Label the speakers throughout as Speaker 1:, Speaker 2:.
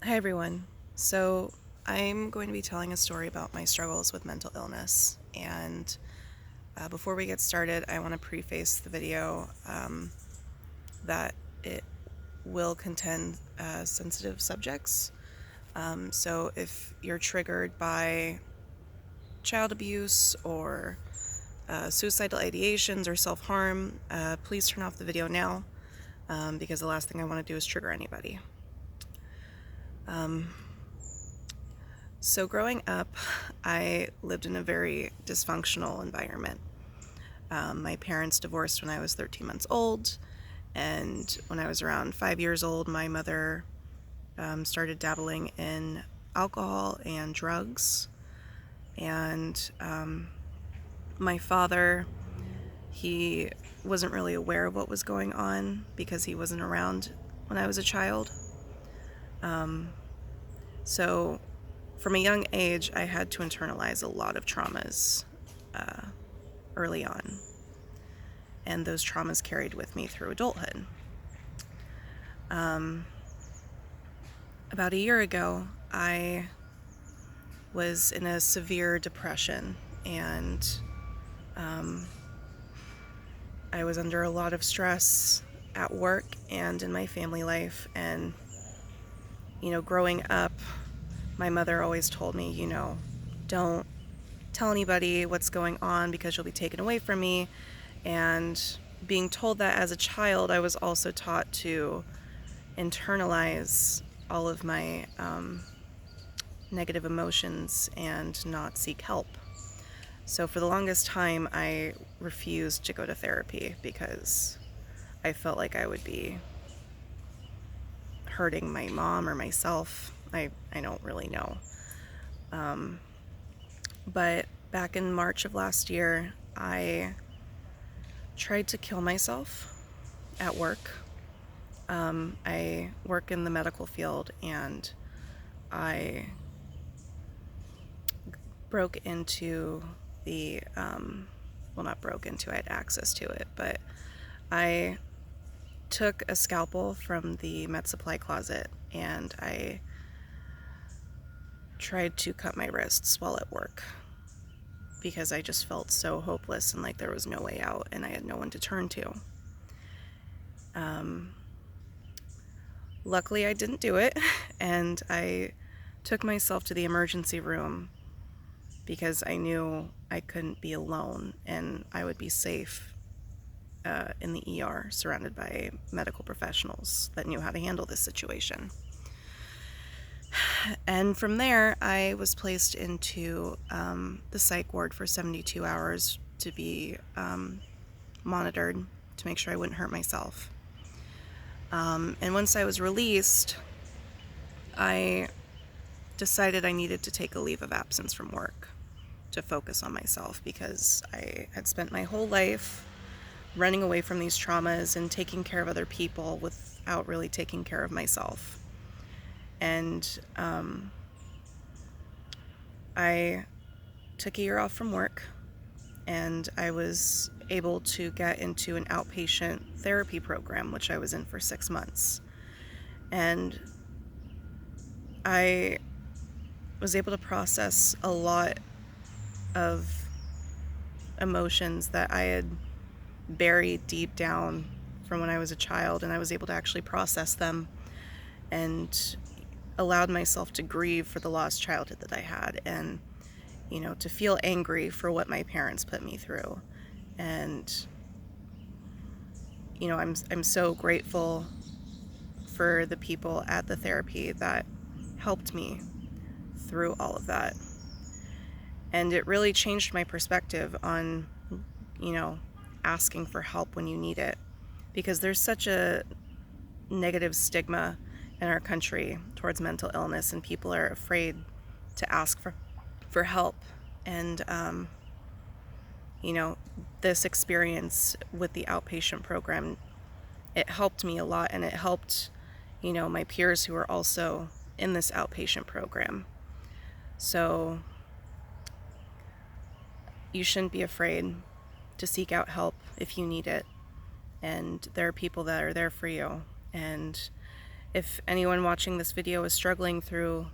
Speaker 1: Hi everyone. So I'm going to be telling a story about my struggles with mental illness. And before we get started, I want to preface the video that it will contain sensitive subjects. So if you're triggered by child abuse or suicidal ideations or self-harm, please turn off the video now because the last thing I want to do is trigger anybody. So growing up, I lived in a very dysfunctional environment. My parents divorced when I was 13 months old, and when I was around 5 years old, my mother started dabbling in alcohol and drugs. And my father, he wasn't really aware of what was going on because he wasn't around when I was a child. So from a young age, I had to internalize a lot of traumas early on, and those traumas carried with me through adulthood. About a year ago, I was in a severe depression, and I was under a lot of stress at work and in my family life. And growing up, my mother always told me, don't tell anybody what's going on because you'll be taken away from me. And being told that as a child, I was also taught to internalize all of my negative emotions and not seek help. So for the longest time, I refused to go to therapy because I felt like I would be hurting my mom or myself. I don't really know. But back in March of last year, I tried to kill myself at work. I work in the medical field, and I broke into the, not broke into, I had access to it, but I took a scalpel from the med supply closet and I tried to cut my wrists while at work because I just felt so hopeless and like there was no way out and I had no one to turn to. Luckily, I didn't do it, and I took myself to the emergency room because I knew I couldn't be alone and I would be safe in the ER surrounded by medical professionals that knew how to handle this situation. And from there, I was placed into the psych ward for 72 hours to be monitored to make sure I wouldn't hurt myself. And once I was released, I decided I needed to take a leave of absence from work to focus on myself because I had spent my whole life running away from these traumas and taking care of other people without really taking care of myself. And I took a year off from work, and I was able to get into an outpatient therapy program, which I was in for 6 months. And I was able to process a lot of emotions that I had buried deep down from when I was a child, and I was able to actually process them and allowed myself to grieve for the lost childhood that I had, and to feel angry for what my parents put me through. And I'm so grateful for the people at the therapy that helped me through all of that. And it really changed my perspective on asking for help when you need it, because there's such a negative stigma in our country towards mental illness, and people are afraid to ask for help. And this experience with the outpatient program, it helped me a lot, and it helped my peers who are also in this outpatient program. So you shouldn't be afraid to seek out help if you need it, and there are people that are there for you. And if anyone watching this video is struggling through,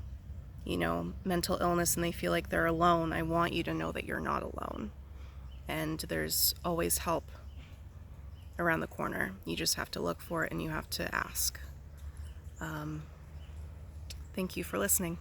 Speaker 1: mental illness and they feel like they're alone, I want you to know that you're not alone. And there's always help around the corner. You just have to look for it and you have to ask. Thank you for listening.